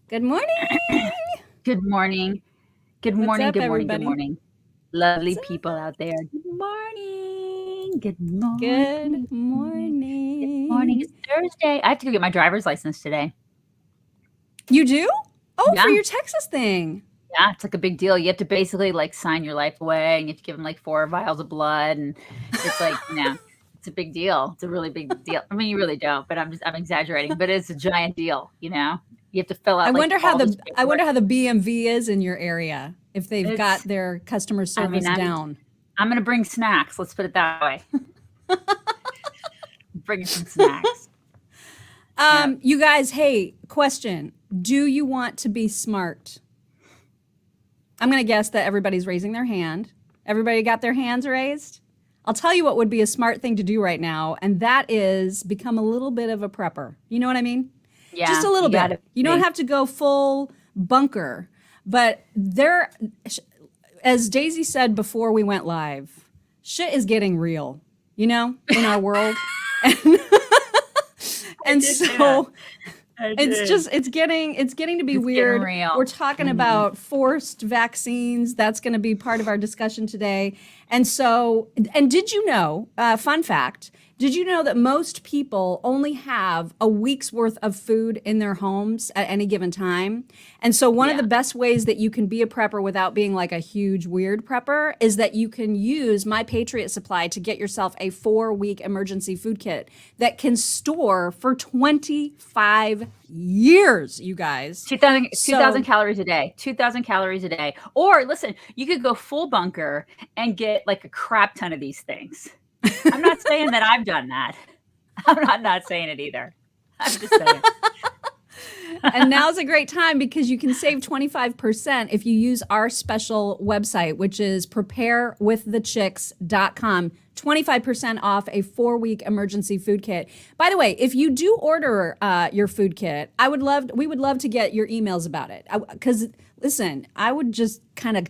Good morning. Good morning. Good What's morning. up, Good morning. Good everybody? morning. Lovely What's people up? out there. Good morning. Good Good morning. Good morning. morning. It's Thursday. I have to go get my driver's license today. You do? Oh, for Yeah. your Texas thing. Yeah. It's like a big deal. You have to basically like sign your life away and you have to give them like 4 vials of blood. And it's like, it's a big deal. It's a really big deal. I mean, you really don't, but I'm exaggerating, but it's a giant deal. You have to fill I out like wonder how all this the I paperwork. wonder how the BMV is in your area if they've got It's, their customer I mean, service down. I'm going to bring snacks. Let's put it that way. Bring some snacks. Yeah. You guys, hey, question. Do you want to be smart? I'm going to guess that everybody's raising their hand. Everybody got their hands raised? I'll tell you what would be a smart thing to do right now, and that is become a little bit of a prepper. You know what I mean? Just Yeah, a little you bit. gotta You don't be. have to go full bunker, but as Daisy said before we went live, shit is getting real, in our world. And, I and did say that. so I it's did. just it's getting to be It's getting weird. real. We're talking Mhm. about forced vaccines. That's going to be part of our discussion today. And did you know, fun fact, did you know that most people only have a week's worth of food in their homes at any given time? And so one of the Yeah. best ways that you can be a prepper without being like a huge weird prepper is that you can use My Patriot Supply to get yourself a 4-week emergency food kit that can store for 25 years, you guys. 2,000 So calories a day. 2,000 calories a day. Or listen, you could go full bunker and get like a crap ton of these things. I'm not saying that I've done that. I'm not saying it either. I'm just saying. And now's a great time because you can save 25% if you use our special website, which is preparewiththechicks.com. 25% off a 4-week emergency food kit. By the way, if you do order your food kit, we would love to get your emails about it. Because listen, I would just kind of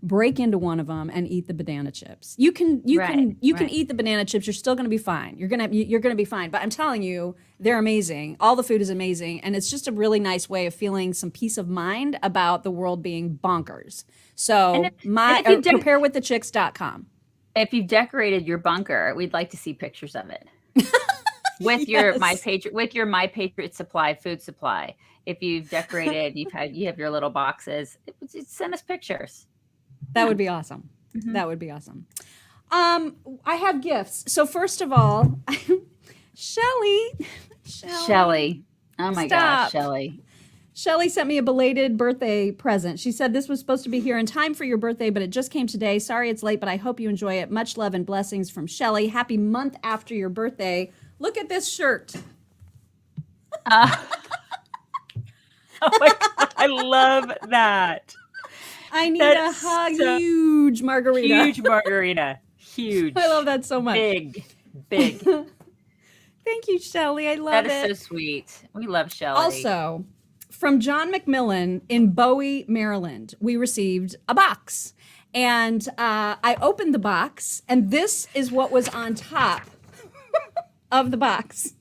break into one of them and eat the banana chips. Right. You can Right. eat the banana chips. You're still going to be fine. You're going to be fine. But I'm telling you, they're amazing. All the food is amazing, and it's just a really nice way of feeling some peace of mind about the world being bonkers. And if So and if you've preparewiththechicks.com. if you've decorated your bunker, we'd like to see pictures of it. With your Yes, My Patriot Supply food supply. If you've decorated, you have your little boxes, send us pictures. that Yeah. would be awesome. Mhm. That would be awesome. I have gifts. So first of all, Shelly, Shelly, Shelly. Oh my gosh, stop. Shelly. Shelly sent me a belated birthday present. She said this was supposed to be here in time for your birthday, but it just came today. Sorry it's late, but I hope you enjoy it. Much love and blessings from Shelly. Happy month after your birthday. Look at this shirt. Uh, oh my god, I love that. I need a That's hug. so Huge margarita. huge margarita. I love Huge. that so much. Big. Big. Thank you, Shelly. I That love is so it. sweet. We love Shelly. Also, from John McMillan in Bowie, Maryland, we received a box. And I opened the box, and this is what was on top of the box.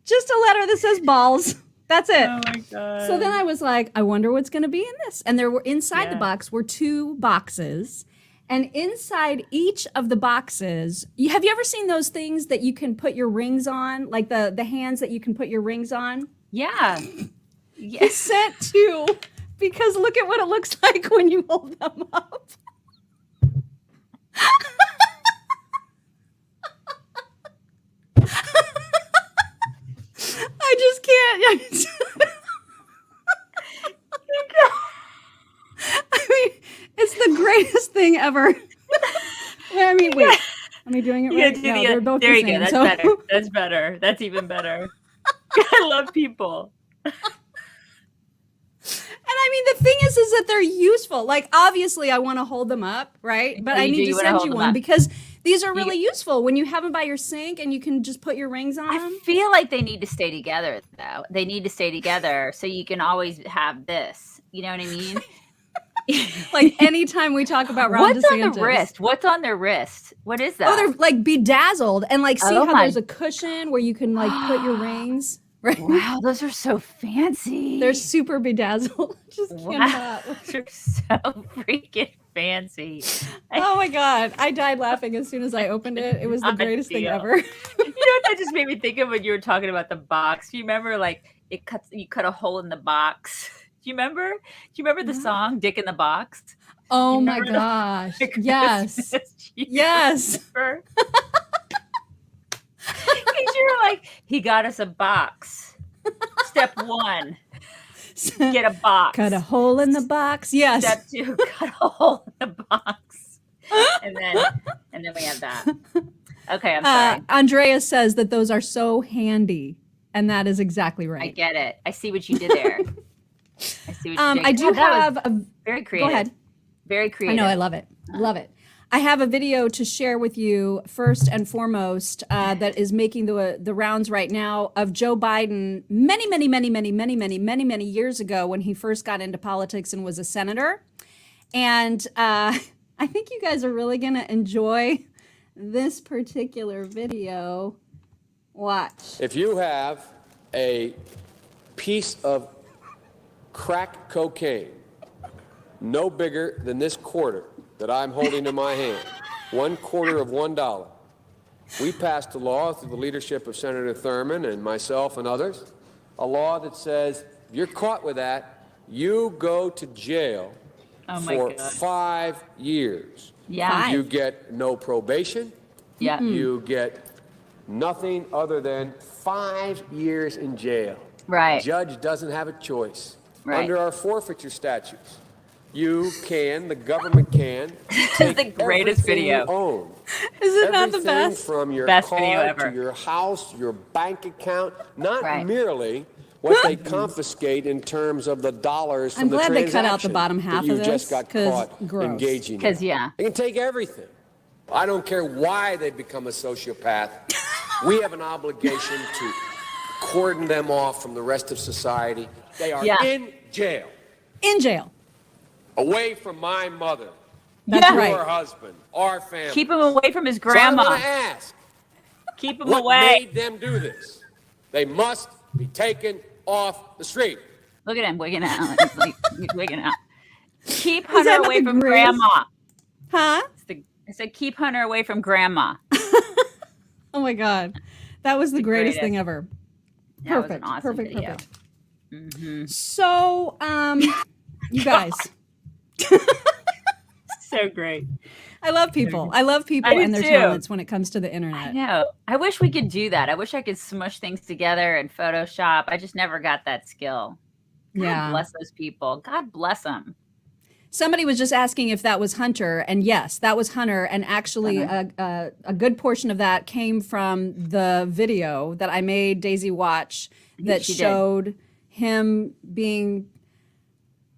Just a letter that says balls. That's it. Oh my So then god. I was like, I wonder what's going to be in this. And there were inside the Yeah. box were 2 boxes. And inside each of the boxes, have you ever seen those things that you can put your rings on? Like the hands that you can put your rings on? Yeah. He Yeah. sent 2 because look at what it looks like when you hold them up. I just can't. I mean, it's the greatest thing ever. I mean, Yeah. wait. Am I doing it You gotta right? do No, the they're both there the you go. same. That's So, better. That's better. That's even better. I love people. and I mean, the thing is that they're useful. Like, obviously, I want to hold them up, right? But Oh, I you do. need to You want to send hold you them one up. because these are You, really useful when you have them by your sink and you can just put your rings on I them. feel like they need to stay together, though. They need to stay together so you can always have this. You know what I mean? Like, anytime we talk about Ron What's on the DeSantis. wrist? What's on their wrist? What is Oh, that? they're like bedazzled. And like, see Oh how there's my! a cushion where you can like put your rings? Right? Wow, those are so fancy. They're super bedazzled. Just Wow, cannot. those are so freaking fancy. I Oh my God. I died laughing as soon as I opened it. It was the cannot greatest thing deal. ever. You know what that just made me think of when you were talking about the box? You remember like you cut a hole in the box. Do you remember? Do you remember the What? song Dick in the Box? You Oh my remember gosh. the Yes. Christmas? You Yes. remember? 'Cause you were like, he got us a box. Step 1, get a box. Cut a hole in the box. Yes. Step 2, cut a hole in the box. And then we have that. Okay, I'm sorry. Andrea says that those are so handy. And that is exactly I right. get it. I see what you did there. I see what you did. I do God, that was have a. very Go creative. ahead. Very I creative. know. I love it. Love it. I have a video to share with you first and foremost that is making the rounds right now of Joe Biden many years ago when he first got into politics and was a senator. And I think you guys are really going to enjoy this particular video. Watch. If you have a piece of crack cocaine no bigger than this quarter that I'm holding in my hand, 1/4 of $1, we passed a law through the leadership of Senator Thurmond and myself and others, a law that says if you're caught with that, you go to jail Oh my for God. 5 years. Yeah. Five. You get no probation. Yeah. You get nothing other than 5 years in jail. Right. Judge doesn't have a choice. Right. Under our forfeiture statutes, the government can take the greatest everything video. you own. Is it not the Everything best? from your Best car video ever. to your house, your bank account, not Right. merely what they confiscate in terms of the dollars from I'm the glad they cut out the transaction bottom half that you of just this, got 'cause caught gross. engaging in. 'Cause, yeah. They can take everything. I don't care why they become a sociopath. We have an obligation to cordon them off from the rest of society. They are Yeah. in jail, In jail. away from my mother, That's Yeah. right. your husband, our family. Keep him away from his So I grandma. want to ask, Keep him what away. made them do this? They must be taken off the street. Look at him wigging out. He's wigging out. Keep that Hunter not away the from greatest? grandma. Huh? I said, keep Hunter away from grandma. Oh my God. That was the greatest thing ever. That was Perfect. an awesome Perfect. video. Perfect. So, you guys, So great. I love people. I love people I do and their too. talents when it comes to the I internet. know. I wish we could do that. I wish I could smush things together in Photoshop. I just never got that skill. God Yeah. bless those people. God bless them. Somebody was just asking if that was Hunter, and yes, that was Hunter. And actually, a good portion of that came from the video that I made Daisy watch that she did. showed him being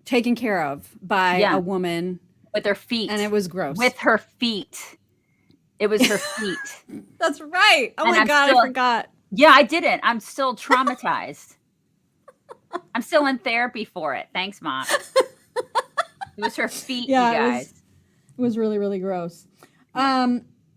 taken care of by Yeah. a woman, With her feet. and it was gross. With her feet. It was her feet. That's right. Oh And my I'm God, still- I forgot. Yeah, I didn't. I'm still traumatized. I'm still in therapy for it. Thanks, Mom. It was her feet, Yeah, you it was- guys. It was really, really gross.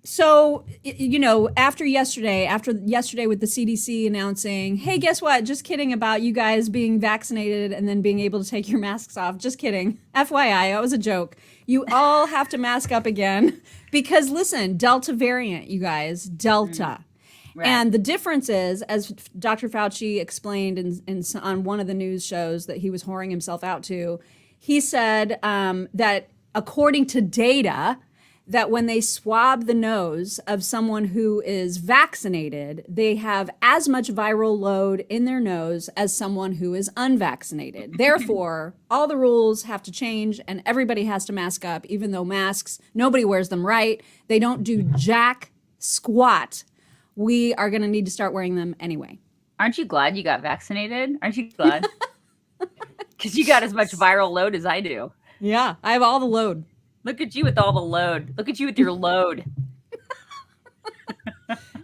So, you know, after yesterday with the CDC announcing, hey, guess what? Just kidding about you guys being vaccinated and then being able to take your masks off. Just kidding. FYI, that was a joke. You all have to mask up again because listen, Delta variant, you guys, Delta. Right. And the difference is, as Dr. Fauci explained on one of the news shows that he was whoring himself out to, he said that according to data, that when they swab the nose of someone who is vaccinated, they have as much viral load in their nose as someone who is unvaccinated. Therefore, all the rules have to change and everybody has to mask up, even though masks, nobody wears them right. They don't do jack squat. We are going to need to start wearing them anyway. Aren't you glad you got vaccinated? Aren't you glad? Because you got as much viral load as I do. Yeah, I have all the load. Look at you with all the load. Look at you with your load.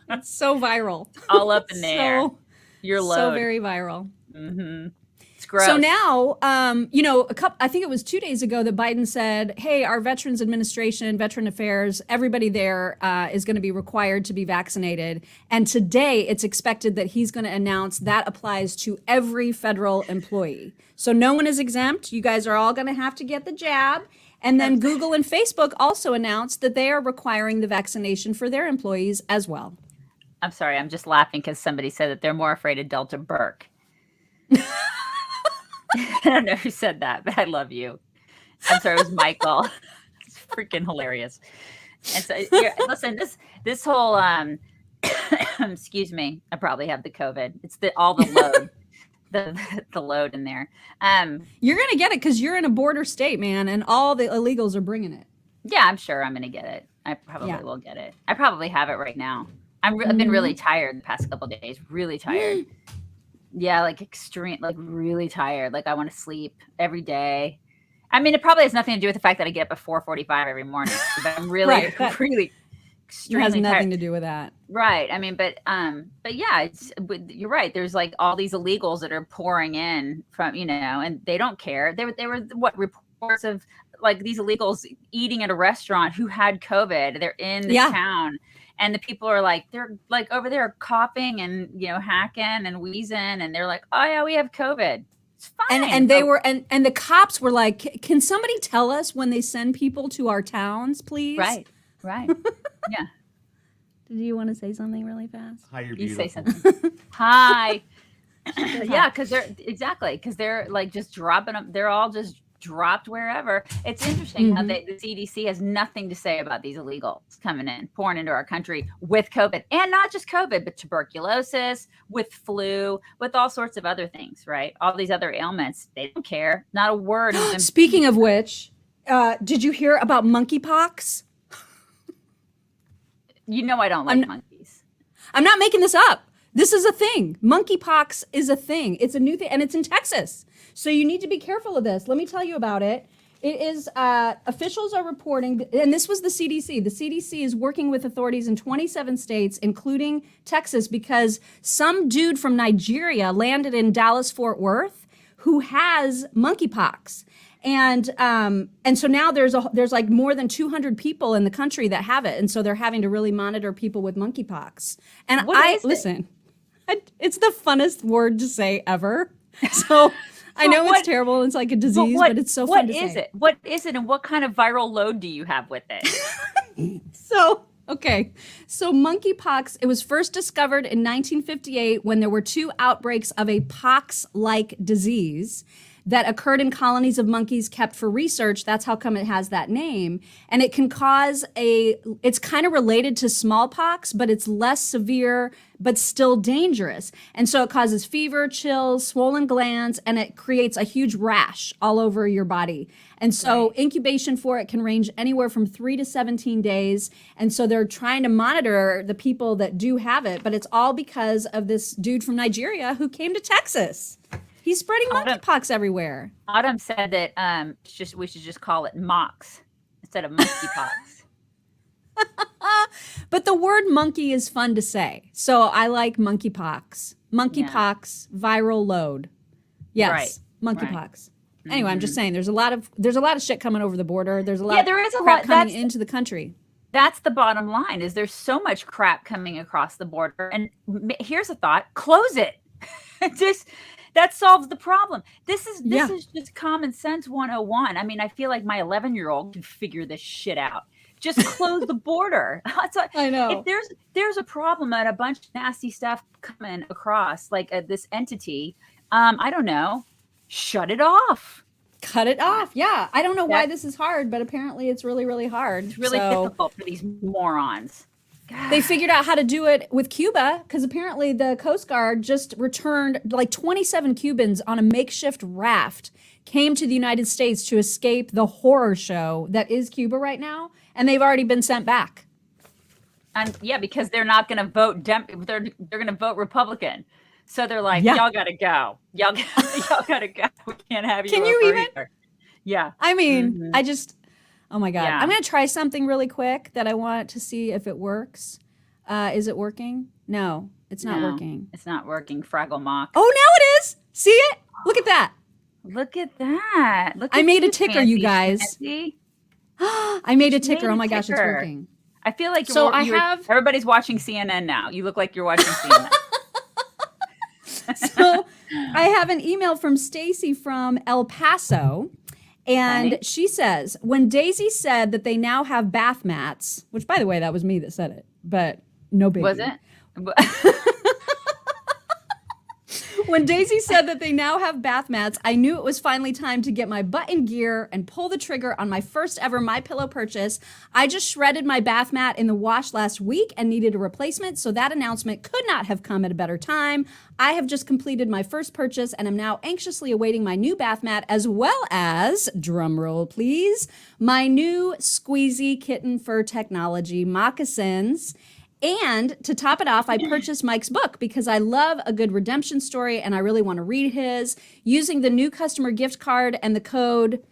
It's so viral. All up in there. So, Your load. so very viral. Mm-hmm. It's gross. So now, I think it was 2 days ago that Biden said, hey, our Veterans Administration, Veteran Affairs, everybody there is going to be required to be vaccinated. And today it's expected that he's going to announce that applies to every federal employee. So no one is exempt. You guys are all going to have to get the jab. And then Google and Facebook also announced that they are requiring the vaccination for their employees as well. I'm sorry. I'm just laughing because somebody said that they're more afraid of Delta Burke. I don't know who said that, but I love you. I'm sorry, it was Michael. It's freaking hilarious. And so, listen, this whole excuse me, I probably have the COVID. It's all the load, the load in there. You're gonna get it because you're in a border state, man, and all the illegals are bringing it. Yeah, I'm sure I'm gonna get it. I probably will get it. I probably have it right now. I've been really tired the past couple of days. Really tired. Yeah, like extreme, like really tired. Like I want to sleep every day. I mean, it probably has nothing to do with the fact that I get up at 4:45 every morning. But I'm really, really extremely tired. It has nothing tired. to do with that. Right. I mean, but yeah, you're right. There's like all these illegals that are pouring in from, and they don't care. There were what reports of like these illegals eating at a restaurant who had COVID. They're in the town. And the people are like, they're like over there coughing and, hacking and wheezing. And they're like, oh, yeah, we have COVID. It's fine. And they were, and the cops were like, can somebody tell us when they send people to our towns, please? Right. Yeah. Did you want to say something really fast? Hi, you're You beautiful. say something. Hi. Yeah, because they're like just dropping them. They're all just dropped wherever. It's interesting how the CDC has nothing to say about these illegals coming in, pouring into our country with COVID, and not just COVID, but tuberculosis, with flu, with all sorts of other things, right? All these other ailments. They don't care. Not a word. Speaking of which, did you hear about monkeypox? I don't like monkeys. I'm not making this up. This is a thing. Monkeypox is a thing. It's a new thing, and it's in Texas. So you need to be careful of this. Let me tell you about it. It is, officials are reporting, and this was the CDC. The CDC is working with authorities in 27 states, including Texas, because some dude from Nigeria landed in Dallas-Fort Worth who has monkeypox. And so now there's like more than 200 people in the country that have it. And so they're having to really monitor people with monkeypox. And listen, it's the funnest word to say ever. So I know it's terrible. It's like a disease, but it's so fun to say. What is it? What is it? And what kind of viral load do you have with it? So monkeypox, it was first discovered in 1958 when there were 2 outbreaks of a pox-like disease that occurred in colonies of monkeys kept for research. That's how come it has that name. And it can cause it's kind of related to smallpox, but it's less severe, but still dangerous. And so it causes fever, chills, swollen glands, and it creates a huge rash all over your body. And so incubation for it can range anywhere from 3 to 17 days. And so they're trying to monitor the people that do have it, but it's all because of this dude from Nigeria who came to Texas. He's spreading monkeypox everywhere. Autumn said that we should just call it mox instead of monkeypox. But the word monkey is fun to say. So I like monkeypox. Monkeypox, viral load. Yes, monkeypox. Right. Anyway, I'm just saying there's a lot of shit coming over the border. There's a lot of crap coming into the country. That's the bottom line, is there's so much crap coming across the border. And here's a thought, close it. That solves the problem. This is just common sense 101. I mean, I feel like my 11-year-old can figure this shit out. Just close the border. I know. If there's a problem and a bunch of nasty stuff coming across, like this entity, I don't know, shut it off. Cut it off. Yeah. I don't know why this is hard, but apparently it's really, really hard. It's really difficult for these morons. They figured out how to do it with Cuba because apparently the Coast Guard just returned like 27 Cubans on a makeshift raft came to the United States to escape the horror show that is Cuba right now. And they've already been sent back. And because they're not going to vote. They're going to vote Republican. So they're like, y'all got to go. Y'all got to go. We can't have you. Can you even? Either. Yeah. I mean, oh my God. Yeah. I'm going to try something really quick that I want to see if it works. Is it working? No, it's not working. It's not working. Fraggle Mock. Oh, now it is. See it? Look at that. Look at that. Look I at made a you, ticker, you fancy guys. schmancy. I made a You ticker. made Oh a my gosh, it's ticker. working. I feel like So I have- everybody's watching CNN now. You look like you're watching CNN. So I have an email from Stacy from El Paso. And Funny. she says, when Daisy said that they now have bath mats, which by the way, that was me that said it, but no biggie. Was it? When Daisy said that they now have bath mats, I knew it was finally time to get my butt in gear and pull the trigger on my first ever MyPillow purchase. I just shredded my bath mat in the wash last week and needed a replacement, so that announcement could not have come at a better time. I have just completed my first purchase and am now anxiously awaiting my new bath mat, as well as, drumroll please, my new squeezy kitten fur technology moccasins. And to top it off, I purchased Mike's book because I love a good redemption story and I really want to read his. Using the new customer gift card and the code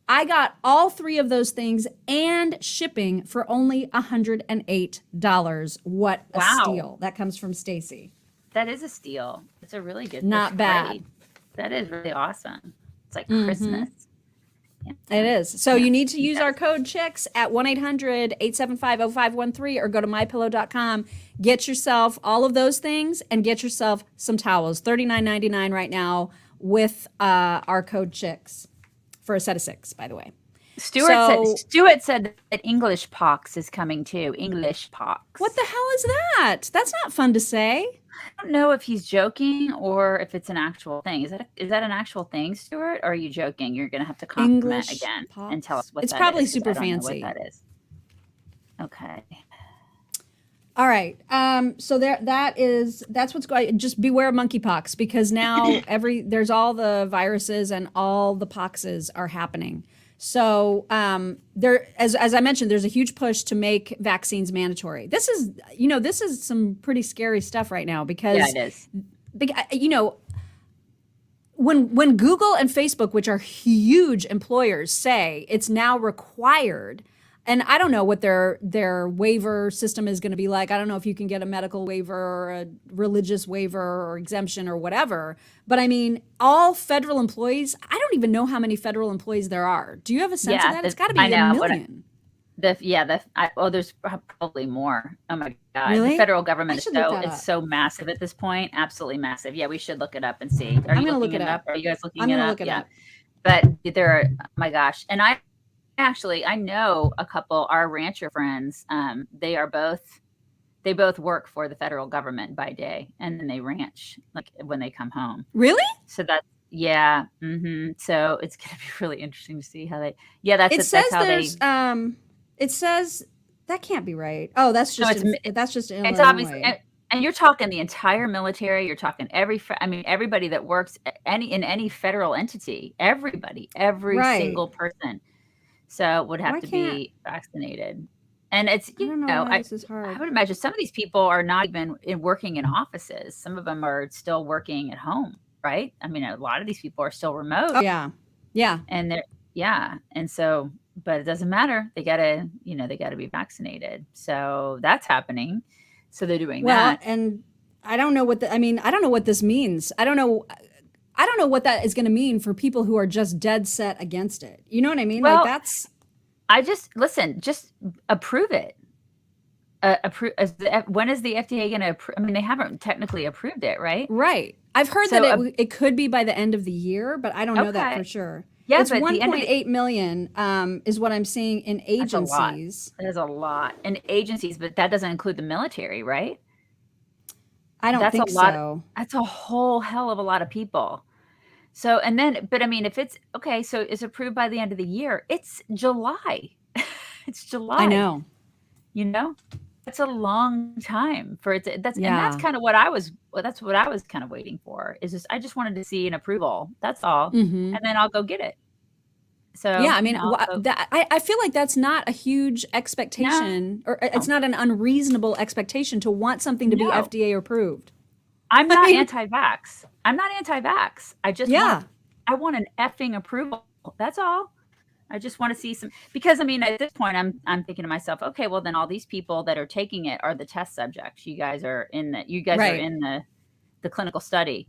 I got all three of those things and shipping for only $108. What a Wow. steal. That comes from Stacy. That is a steal. It's a really good. Not that's bad. great. That is really awesome. It's like Christmas. Yeah. It is. So you need to use our code CHICKS at 1-800-875-0513 or go to mypillow.com. Get yourself all of those things and get yourself some towels. $39.99 right now with our code CHICKS for a set of 6, by the way. Stuart said that English pox is coming too. English pox. What the hell is that? That's not fun to say. I don't know if he's joking or if it's an actual thing. Is that an actual thing, Stuart? Or are you joking? You're going to have to comment English again pox? and tell us what It's that probably is, 'cause super I don't know fancy. what that is. Okay. All right. So that's what's going. Just beware of monkeypox because now there's all the viruses and all the poxes are happening. So as I mentioned, there's a huge push to make vaccines mandatory. This is some pretty scary stuff right now because Yeah, it is. When Google and Facebook, which are huge employers, say it's now required. And I don't know what their waiver system is going to be like. I don't know if you can get a medical waiver or a religious waiver or exemption or whatever. But I mean, all federal employees, I don't even know how many federal employees there are. Do you have a sense of that? It's got to be I know, a million. There's probably more. Oh my God. Really? The federal government should look that up. is so massive at this point. Absolutely massive. Yeah, we should look it up and see. Are I'm you gonna looking look it up. Are you guys looking I'm it going to up? look it Yeah. up. But there are, oh my gosh. And I know a couple, our rancher friends, they both work for the federal government by day and then they ranch like when they come home. Really? So that's, yeah. So it's going to be really interesting to see how they, It says that can't be right. Oh, that's just Illinois. it's obviously, and you're talking the entire military, you're talking everybody that works in any federal entity, every Right. single person. So would have to be vaccinated. And it's, I don't know why this is I hard. would imagine some of these people are not even working in offices. Some of them are still working at home, right? I mean, a lot of these people are still remote. Oh, yeah. And and so, but it doesn't matter. They gotta be vaccinated. So that's happening. So they're doing that. And I don't know what this means. I don't know what that is going to mean for people who are just dead set against it. You know what I mean? Well, just approve it. When is the FDA going to approve? I mean, they haven't technically approved it, right? Right. I've heard So, that it could be by the end of the year, but I don't know that Okay. for sure. Yeah, It's but the end of 1.8 million is what I'm seeing in agencies. There's a lot in agencies, but that doesn't include the military, right? I don't think so. That's a whole hell of a lot of people. So, but I mean, if it's okay, so it's approved by the end of the year. It's July. It's July. I know. That's a long time for it. And that's kind of that's what I was kind of waiting for. I just wanted to see an approval. That's all. Mhm. And then I'll go get it. So Yeah, I mean, I feel like that's not a huge expectation, or it's not an unreasonable expectation to want something to be No. FDA approved. I'm not anti-vax. I just Yeah. I want an effing approval. That's all. I just want to see some, because I mean, at this point, I'm thinking to myself, okay, well then all these people that are taking it are the test subjects. You guys are in the the clinical study.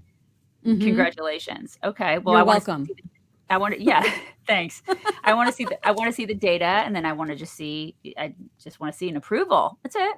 Congratulations. Okay. Well, You're I want welcome. I want to, yeah, thanks. I want to see the data, and then I just want to see an approval. That's it.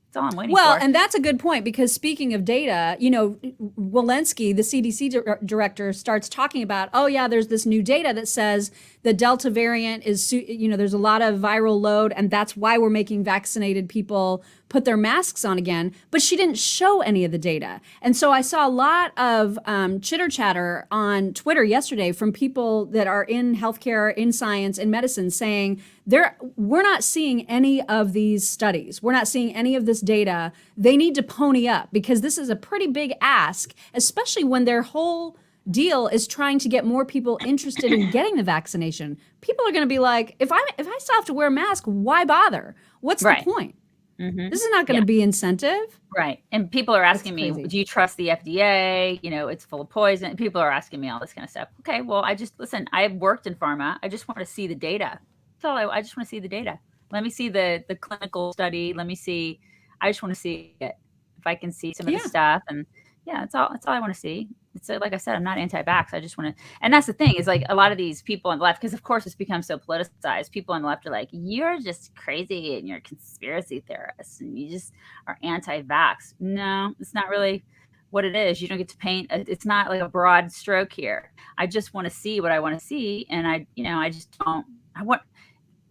That's all I'm waiting Well, for. and that's a good point, because speaking of data, Walensky, the CDC director, starts talking about, oh yeah, there's this new data that says the Delta variant is, there's a lot of viral load, and that's why we're making vaccinated people put their masks on again. But she didn't show any of the data. And so I saw a lot of chitter chatter on Twitter yesterday from people that are in healthcare, in science, in medicine, saying we're not seeing any of these studies. We're not seeing any of this data. They need to pony up, because this is a pretty big ask, especially when their whole deal is trying to get more people interested in getting the vaccination. People are going to be like, if I still have to wear a mask, why bother? What's the point? This is not going to be incentive. Right. And people are asking me, crazy. do you trust the FDA? It's full of poison. People are asking me all this kind of stuff. Okay, well, listen, I've worked in pharma. I just want to see the data. That's all I just want to see the data. Let me see the clinical study. I just want to see it. If I can see some of the stuff, and that's all I want to see. It's like I said, I'm not anti-vax. I just want to, and that's the thing, is like a lot of these people on the left, because of course it's become so politicized. People on the left are like, you're just crazy and you're conspiracy theorists and you just are anti-vax. No, it's not really what it is. You don't get to paint. It's not like a broad stroke here. I just want to see what I want to see, and I just don't.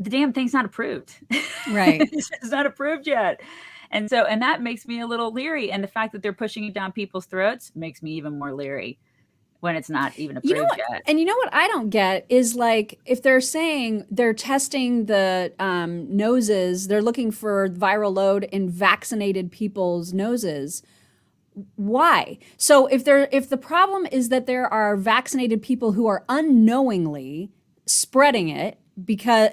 The damn thing's not approved. Right. It's not approved yet. And that makes me a little leery. And the fact that they're pushing it down people's throats makes me even more leery when it's not even approved yet. And you know what I don't get is, like, if they're saying they're testing the noses, they're looking for viral load in vaccinated people's noses. Why? So if the problem is that there are vaccinated people who are unknowingly spreading it because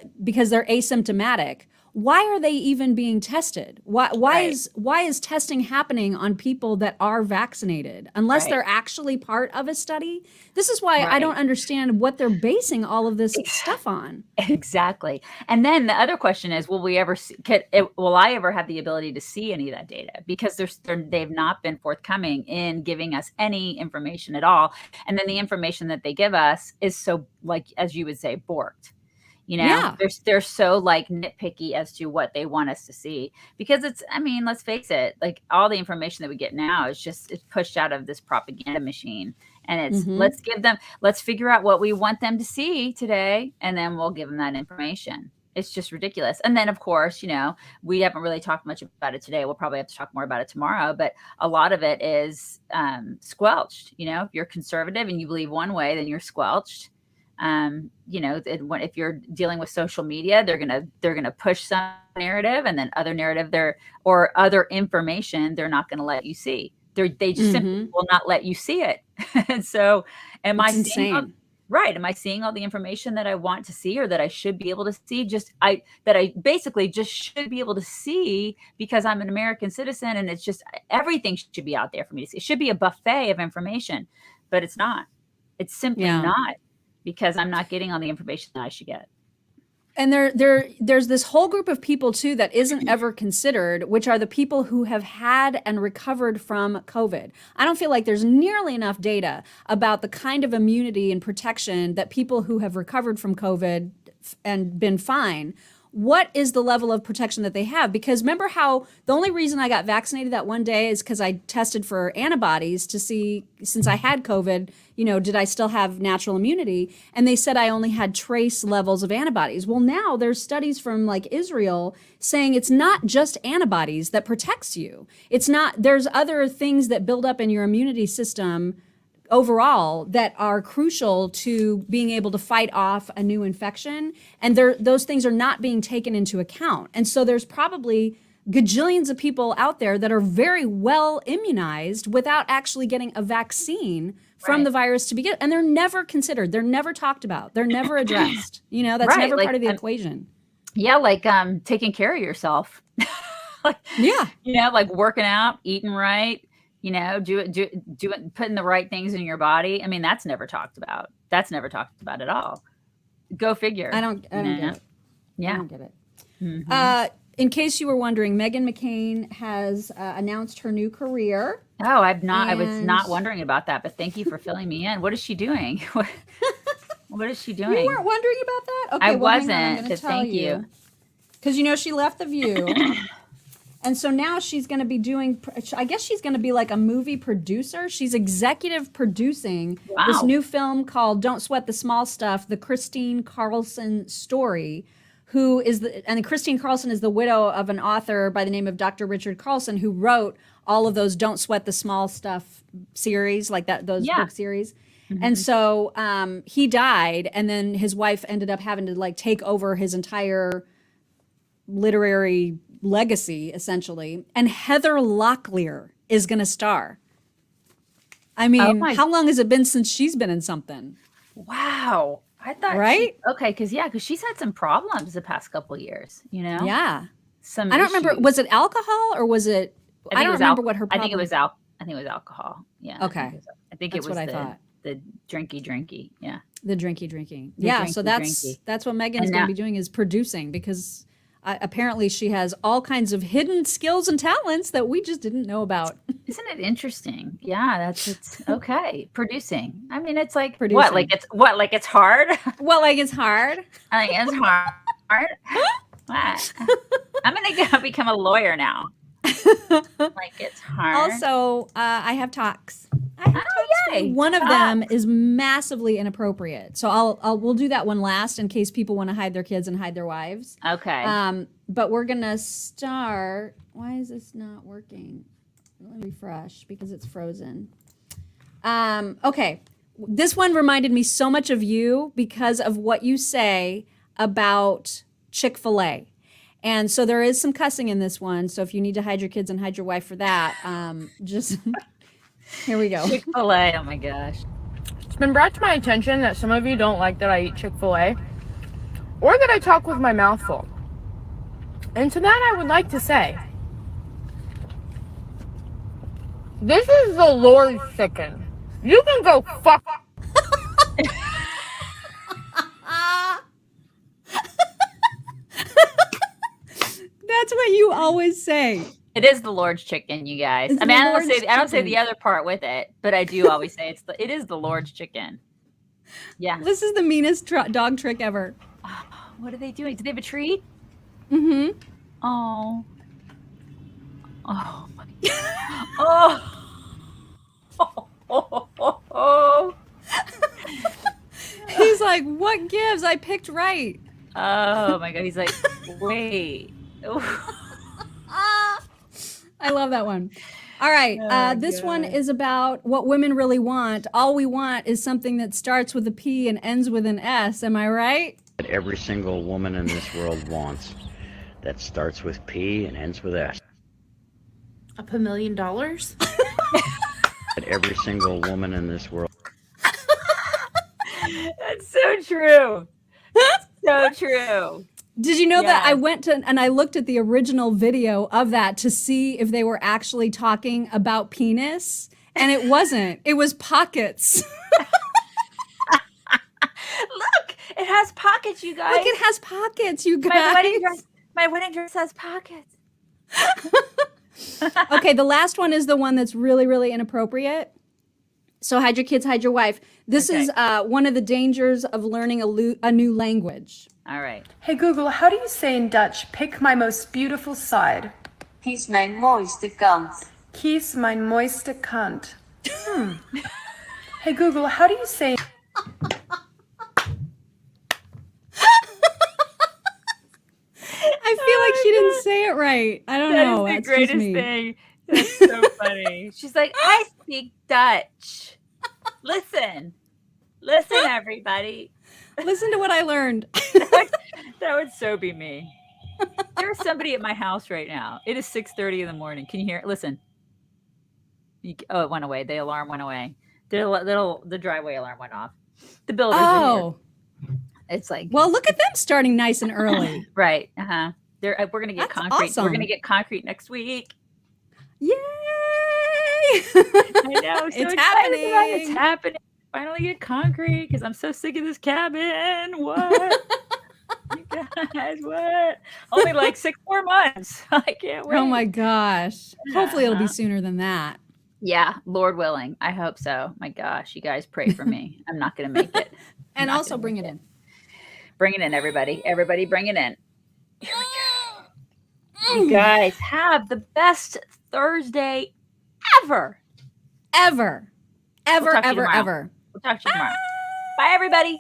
they're asymptomatic, why are they even being tested? Why is testing happening on people that are vaccinated unless they're actually part of a study? This is why I don't understand what they're basing all of this stuff on. Exactly. And then the other question is, will I ever have the ability to see any of that data? Because they've not been forthcoming in giving us any information at all. And then the information that they give us is so, like, as you would say, borked. They're so like nitpicky as to what they want us to see, because let's face it, like all the information that we get now is it's pushed out of this propaganda machine, and it's let's figure out what we want them to see today, and then we'll give them that information. It's just ridiculous. And then of course, we haven't really talked much about it today. We'll probably have to talk more about it tomorrow, but a lot of it is squelched. If you're conservative and you believe one way, then you're squelched. If you're dealing with social media, they're gonna push some narrative, and then other narrative or other information they're not gonna let you see. They just simply will not let you see it. And so, am I seeing all the information that I want to see, or that I should be able to see? That I basically just should be able to see because I'm an American citizen, and it's just everything should be out there for me to see. It should be a buffet of information, but it's not. It's simply not. Because I'm not getting all the information that I should get. And there's this whole group of people too that isn't ever considered, which are the people who have had and recovered from COVID. I don't feel like there's nearly enough data about the kind of immunity and protection that people who have recovered from COVID and been fine, what is the level of protection that they have? Because remember how the only reason I got vaccinated that one day is because I tested for antibodies to see, since I had COVID, did I still have natural immunity? And they said I only had trace levels of antibodies. Well, now there's studies from like Israel saying it's not just antibodies that protects you. There's other things that build up in your immunity system overall that are crucial to being able to fight off a new infection. And those things are not being taken into account. And so there's probably gajillions of people out there that are very well immunized without actually getting a vaccine from the virus to begin. And they're never considered. They're never talked about. They're never addressed. That's never part of the equation. Yeah, like taking care of yourself. Like working out, eating right, putting the right things in your body. That's never talked about. That's never talked about at all. Go figure. I don't get it. Yeah. I don't get it. in case you were wondering, Meghan McCain has announced her new career. Oh, I was And- not wondering about that, but thank you for filling me in. What is she doing? What is she doing? You weren't wondering about that? Okay, I well, hang on, wasn't, I'm going but to tell thank you. you. Because, you know, she left The View. And so now she's going to be doing, I guess she's going to be like a movie producer. She's executive producing this Wow. new film called Don't Sweat the Small Stuff, the Christine Carlson story, and Christine Carlson is the widow of an author by the name of Dr. Richard Carlson, who wrote all of those Don't Sweat the Small Stuff series, like those Yeah. book series. And so he died, and then his wife ended up having to like take over his entire literary legacy, essentially. And Heather Locklear is going to star. I mean, my- how long has it been since she's been in something? Wow. I thought Right? Okay, because she's had some problems the past couple of years, you know? Yeah. Some I don't remember. issues. Was it alcohol or was it? I think don't it was remember what her I problem think it was I think it was alcohol. Yeah. Okay. I think That's it was what I thought. the drinky. Yeah. The drinky. Yeah, so drinky. that's what Megan's And going now- to be doing, is producing, because apparently she has all kinds of hidden skills and talents that we just didn't know about. Isn't it interesting? Yeah, it's okay. Producing. I mean, it's like Producing. what? Like it's hard? Well, like it's hard. I think it's hard. What? I'm gonna become a lawyer now. Like it's hard. Also, I have talks. I have talks. yay. One of them is massively inappropriate, so we'll do that one last in case people want to hide their kids and hide their wives. Okay. But we're gonna start. Why is this not working? Let me refresh because it's frozen. Okay, this one reminded me so much of you because of what you say about Chick-fil-A. And so there is some cussing in this one. So if you need to hide your kids and hide your wife for that, just here we go. Chick-fil-A. Oh my gosh. It's been brought to my attention that some of you don't like that I eat Chick-fil-A or that I talk with my mouth full. And to that I would like to say, this is the Lord's chicken. You can go fuck. That's what you always say. It is the Lord's chicken, you guys. It's I mean, the I don't Lord's say chicken. the other part with it, but I do always say it is the Lord's chicken. Yeah. This is the meanest dog trick ever. What are they doing? Do they have a treat? Mm-hmm. Oh. Oh my God. Oh. He's like, what gives? I picked right. Oh my God. He's like, wait. I love that one. All right. This one is about what women really want. All we want is something that starts with a P and ends with an S. Am I right? That every single woman in this world wants. That starts with P and ends with S. $1 million? That every single woman in this world. That's so true. So true. Did you know that I Yes. went to and I looked at the original video of that to see if they were actually talking about penis? And it wasn't. It was pockets. Look, it has pockets, you guys. Look, it has pockets, you guys. My wedding dress has pockets. Okay, the last one is the one that's really, really inappropriate. So hide your kids, hide your wife. This Okay. is one of the dangers of learning a new language. All right. Hey Google, how do you say in Dutch, pick my most beautiful side? Kies mijn mooiste kant. Kies mijn mooiste kant. Hey Google, how do you say... I feel like she didn't say it right. I don't know. That is That's the greatest just me. thing. That's so funny. She's like, I speak Dutch. Listen, everybody. Listen to what I learned. That would so be me. There's somebody at my house right now. It is 6:30 in the morning. Can you hear it? Listen. Oh, it went away. The alarm went away. The driveway alarm went off. The builders are here. Oh, It's like, well, look at them starting nice and early. right. Uh-huh. We're gonna get That's concrete. We're awesome. gonna get concrete next week. Yay! I know. So It's excited about it. happening. It's happening. Finally get concrete because I'm so sick of this cabin. What? You guys, what? Only like 6 more months. I can't wait. Oh my gosh. Hopefully it'll be sooner than that. Yeah, Lord willing. I hope so. My gosh, you guys pray for me. I'm not going to make it. And also bring it in. Bring it in, everybody. Everybody bring it in. Here we go. You guys have the best Thursday ever. Ever. We'll talk to you Ever, tomorrow. ever. We'll talk to you tomorrow. Bye, everybody.